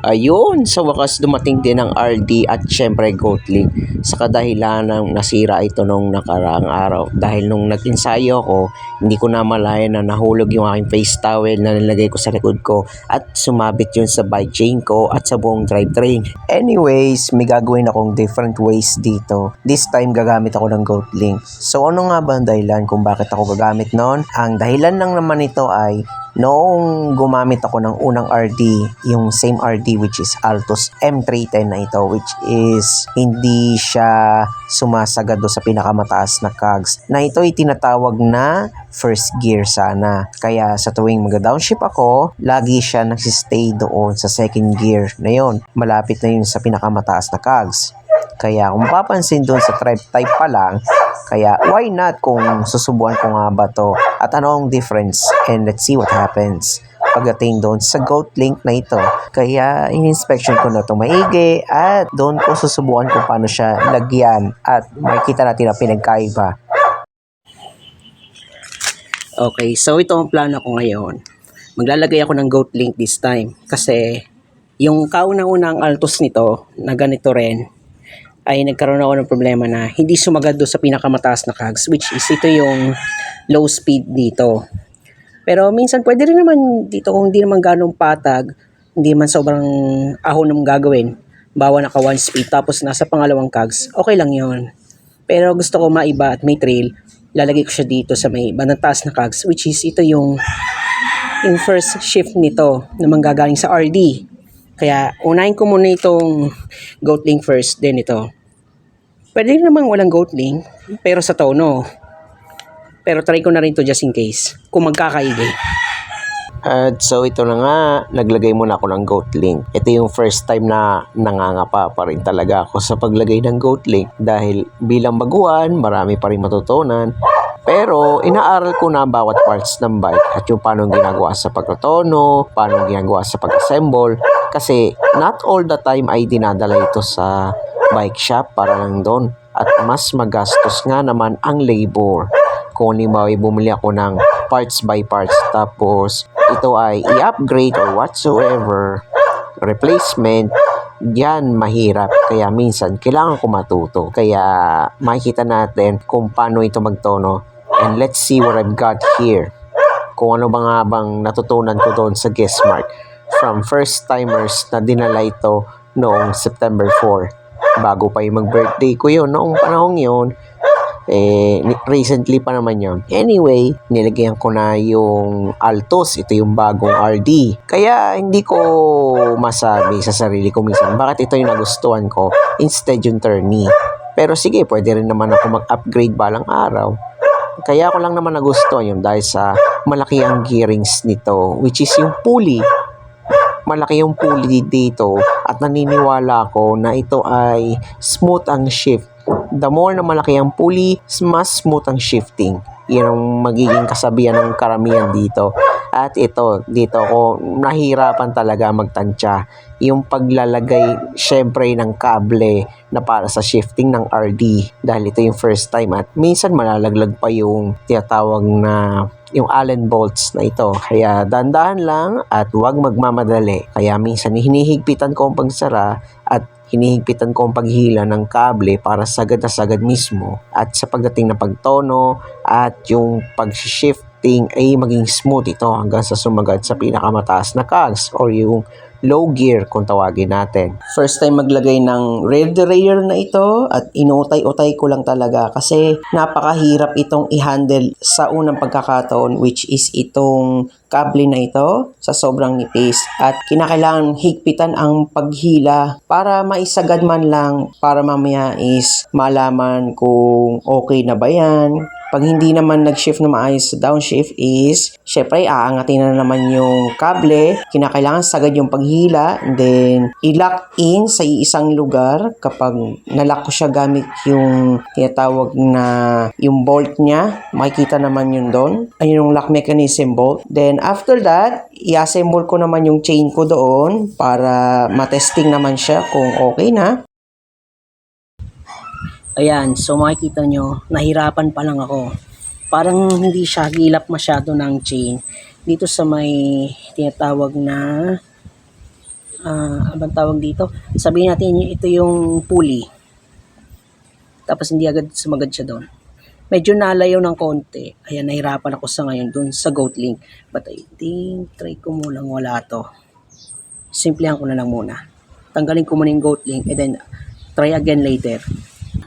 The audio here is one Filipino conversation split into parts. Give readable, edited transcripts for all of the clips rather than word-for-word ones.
Ayun, sa wakas dumating din ang RD at syempre Goatlink sa kadahilan ng nasira ito nung nakaraang araw. Dahil nung nag-ensayo ako, hindi ko namalayan na nahulog yung aking face towel na nilagay ko sa likod ko at sumabit yun sa bike chain ko at sa buong drivetrain. Anyways, may gagawin akong different ways dito. This time gagamit ako ng Goatlink. So ano nga ba ang dahilan kung bakit ako gagamit nun? Ang dahilan lang naman ito ay noong gumamit ako ng unang RD, yung same RD which is Altos M310 na ito, which is hindi siya sumasagad do sa pinakamataas na cogs, na ito ay tinatawag na first gear sana. Kaya sa tuwing mag-downshift ako, lagi siya nagsistay doon sa second gear na yun. Malapit na yun sa pinakamataas na cogs. Kaya kung mapapansin doon sa drive type pa lang, kaya why not kung susubukan ko nga ba to at ano ang difference, and let's see what happens pagdating doon sa Goatlink na ito. Kaya in-inspection ko na ito maigi at doon ko susubukan kung paano siya lagyan at makikita natin ang pinagkaiba. Okay, so ito ang plano ko ngayon. Maglalagay ako ng Goatlink this time kasi yung kaunang-unang Altos nito na ganito rin ay nagkaroon ako ng problema na hindi sumagad doon sa pinakamataas na cogs, which is ito yung low speed dito. Pero minsan pwede rin naman dito kung hindi naman ganong patag, hindi man sobrang ahon ng gagawin. Bawa naka 1 speed tapos nasa pangalawang cogs, okay lang yon. Pero gusto ko maiba at may trail, lalagay ko siya dito sa may bandang taas na cogs, which is ito yung first shift nito na manggagaling sa RD. Kaya unahin ko muna itong Goatlink first, then ito. Pwede rin namang walang Goatlink, pero sa tono. Pero try ko na rin to just in case, kung magkakaigi. At so ito na nga, naglagay muna ako ng Goatlink. Ito yung first time na nangangapa pa rin talaga ako sa paglagay ng Goatlink. Dahil bilang baguhan, marami pa rin matutunan. Pero inaaral ko na bawat parts ng bike at yung paano ginagawa sa pagtotono, paano ginagawa sa pag-assemble. Kasi not all the time ay dinadala ito sa bike shop para lang doon. At mas magastos nga naman ang labor. Kung halimbawa bumili ako ng parts by parts tapos ito ay i-upgrade or whatsoever, replacement, yan mahirap. Kaya minsan kailangan ko matuto. Kaya makikita natin kung paano ito magtono. And let's see what I've got here. Kung ano ba nga bang natutunan ko doon sa Guessmark from first timers na dinala ito noong September 4. Bago pa yung mag-birthday ko yun. Noong panahong yun, recently pa naman yun. Anyway, nilagyan ko na yung Altos. Ito yung bagong RD. Kaya hindi ko masabi sa sarili ko minsan bakit ito yung nagustuhan ko instead yung Tourney. Pero sige, pwede rin naman ako mag-upgrade balang araw. Kaya ko lang naman nagustuhan yun dahil sa malaki ang gearings nito, which is yung pulley. Malaki yung pulley dito at naniniwala ako na ito ay smooth ang shift. The more na malaki ang pulley, mas smooth ang shifting. Yan ang magiging kasabihan ng karamihan dito. At ito, dito ako nahirapan talaga magtansya. Yung paglalagay syempre ng kable na para sa shifting ng RD. Dahil ito yung first time at minsan malalaglag pa yung tinatawag na yung Allen bolts na ito. Kaya dandahan lang at huwag magmamadali. Kaya minsan hinihigpitan ko ang pagsara at hinihigpitan ko ang paghila ng kable para sagad na sagad mismo. At sa pagdating ng pagtono at yung pag-shifting ay maging smooth ito hanggang sa sumagad sa pinakamataas na cogs or yung low gear kung tawagin natin. First time maglagay ng rear derailleur na ito at inutay-utay ko lang talaga kasi napakahirap itong i-handle sa unang pagkakataon, which is itong kable na ito sa sobrang nipis at kinakailangan higpitan ang paghila para maisagad man lang para mamaya is malaman kung okay na ba yan. Pag hindi naman nag-shift na maayos sa downshift is, syempre, aangatin na naman yung kable. Kinakailangan sagad yung paghila. And then, i-lock in sa isang lugar. Kapag nalock ko siya gamit yung tinatawag na yung bolt niya, makikita naman yun doon. Ayun yung lock mechanism bolt. Then, after that, i-assemble ko naman yung chain ko doon para matesting naman siya kung okay na. Ayan, so makikita nyo, nahirapan pa lang ako. Parang hindi siya gilap masyado ng chain. Dito sa may tinatawag na abang tawag dito. Sabihin natin ito yung pulley. Tapos hindi agad sumagad siya doon. Medyo nalayo ng konti. Ayan, nahirapan ako sa ngayon doon sa Goat Link. But I think, try ko munang wala to. Simplihan ko na lang muna. Tanggalin ko muna yung Goat Link and then try again later.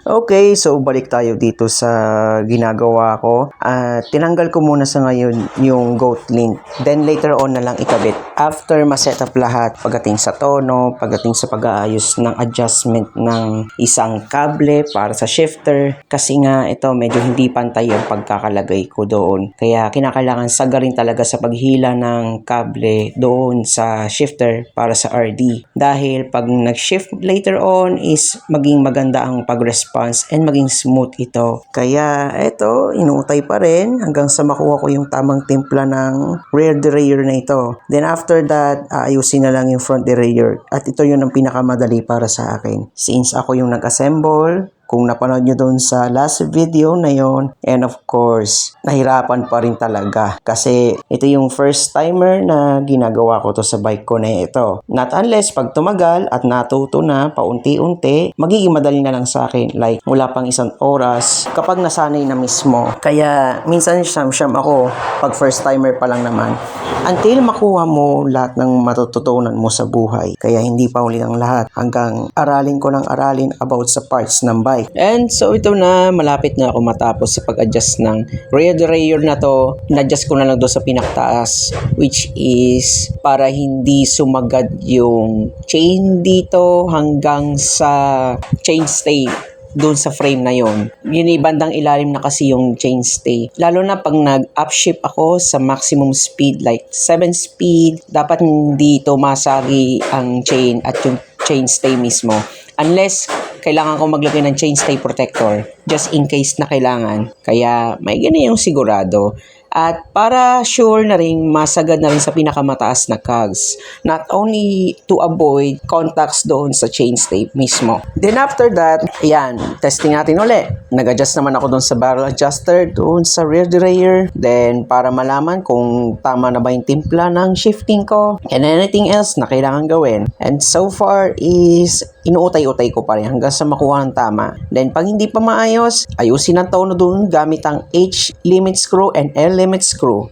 Okay, so balik tayo dito sa ginagawa ko. Tinanggal ko muna sa ngayon yung Goat Link. Then later on na lang ikabit. After ma-set up lahat, pagdating sa tono, pagdating sa pag-aayos ng adjustment ng isang kable para sa shifter. Kasi nga ito medyo hindi pantay yung pagkakalagay ko doon. Kaya kinakailangan sagarin talaga sa paghila ng kable doon sa shifter para sa RD. Dahil pag nag-shift later on is maging maganda ang pag-response and maging smooth ito. Kaya ito, inuutay pa rin hanggang sa makuha ko yung tamang timpla ng rear derailleur na ito. Then after that, aayusin na lang yung front derailleur. At ito yun ang pinakamadali para sa akin. Since ako yung nag-assemble, kung napanood nyo doon sa last video na yon, and of course, nahirapan pa rin talaga. Kasi ito yung first timer na ginagawa ko to sa bike ko na ito. Not unless pag tumagal at natuto na paunti-unti, magiging madali na lang sa akin. Like, mula pang isang oras kapag nasanay na mismo. Kaya minsan siyam-siyam ako pag first timer pa lang naman. Until makuha mo lahat ng matututunan mo sa buhay. Kaya hindi pa huli ang lahat hanggang aralin ko ng aralin about sa parts ng bike. And so ito na, malapit na ako matapos sa pag-adjust ng rear derailleur na to. In-adjust ko na lang doon sa pinaktaas, which is para hindi sumagad yung chain dito hanggang sa chain stay doon sa frame na yon. Yun bandang ilalim na kasi yung chain stay. Lalo na pag nag-upshift ako sa maximum speed like 7 speed, dapat hindi tumasagi ang chain at yung chain stay mismo. Unless kailangan ko maglagay ng chain stay protector just in case na kailangan. Kaya may ganyan yung sigurado. At para sure na rin, masagad na rin sa pinakamataas na cogs. Not only to avoid contacts doon sa chain stay mismo. Then after that, ayan, testing natin ulit. Nag-adjust naman ako doon sa barrel adjuster, doon sa rear derailleur. Then para malaman kung tama na ba yung timpla ng shifting ko and anything else na kailangan gawin. And so far is inuutay-utay ko pa rin hanggang sa makuha ng tama. Then pag hindi pa maayos, ayusin ang tono doon gamit ang H limit screw and L limit screw.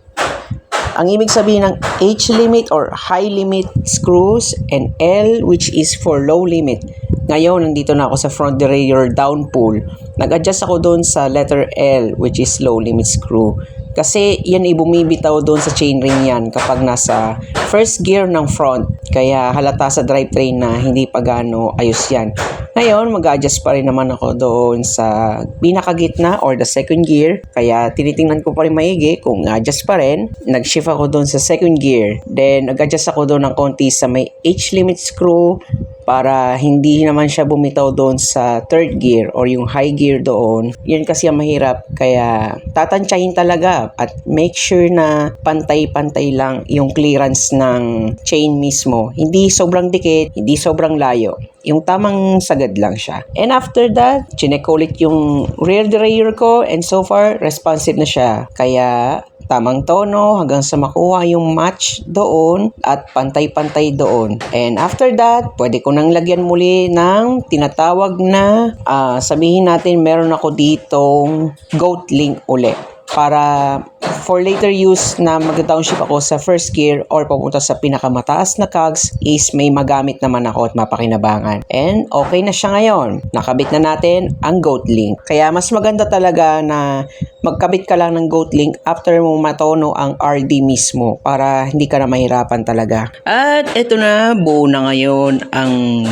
Ang ibig sabihin ng H limit or high limit screws and L which is for low limit. Ngayon, nandito na ako sa front derailleur down pull. Nag-adjust ako doon sa letter L which is low limit screw. Kasi yan ay bumibitaw doon sa chainring yan kapag nasa first gear ng front. Kaya halata sa drivetrain na hindi pa gaano ayos yan. Ngayon, mag-adjust pa rin naman ako doon sa pinakagitna or the second gear. Kaya tinitingnan ko pa rin maigi kung adjust pa rin. Nag-shift ako doon sa second gear. Then, nag-adjust ako doon ng konti sa may H-limit screw para hindi naman siya bumitaw doon sa third gear or yung high gear doon. Yun kasi ang mahirap. Kaya tatansyahin talaga at make sure na pantay-pantay lang yung clearance ng chain mismo. Hindi sobrang dikit, hindi sobrang layo. Yung tamang sagad lang siya. And after that, chinek ulit yung rear derailleur ko and so far, responsive na siya. Kaya tamang tono hanggang sa makuha yung match doon at pantay-pantay doon. And after that, pwede ko nang lagyan muli ng tinatawag na sabihin natin meron ako ditong Goat Link uli. Para for later use na mag-downshift ako sa first gear or papunta sa pinakamataas na cogs is may magamit naman ako at mapakinabangan. And okay na siya ngayon. Nakabit na natin ang Goat Link. Kaya mas maganda talaga na magkabit ka lang ng Goat Link after mo matono ang RD mismo para hindi ka na mahirapan talaga. At eto na, buo na ngayon ang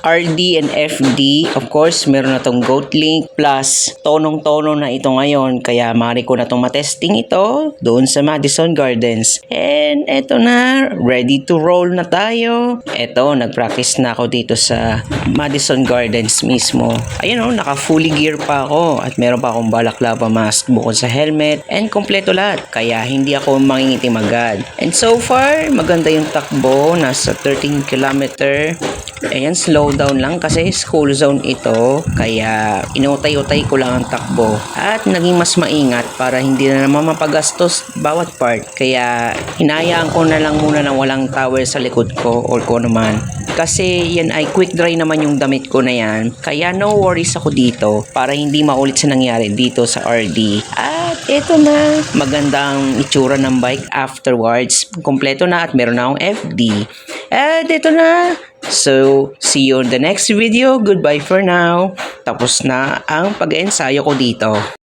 RD and FD. Of course, meron na tong Goat Link plus tonong-tono na ito ngayon. Kaya maaari ko na tong matesting ito doon sa Madison Gardens. And eto na, ready to roll na tayo. Eto, nag-practice na ako dito sa Madison Gardens mismo. Ayun o, naka fully gear pa ako at meron pa akong balaclava mask bukod sa helmet and kompleto lahat. Kaya hindi ako mangingitim agad. And so far, maganda yung takbo. Nasa 13 kilometer. Ayan, slow slowdown lang kasi school zone ito. Kaya inutay-utay ko lang ang takbo. At naging mas maingat para hindi na naman mapagastos bawat part. Kaya hinayaan ko na lang muna ng walang towel sa likod ko or ko naman. Kasi yan ay quick dry naman yung damit ko na yan. Kaya no worries ako dito para hindi maulit sa nangyari dito sa RD. At ito na, magandang itsura ng bike afterwards. Kompleto na at meron na akong FD. At ito na. So, see you on the next video. Goodbye for now. Tapos na ang pag-ensayo ko dito.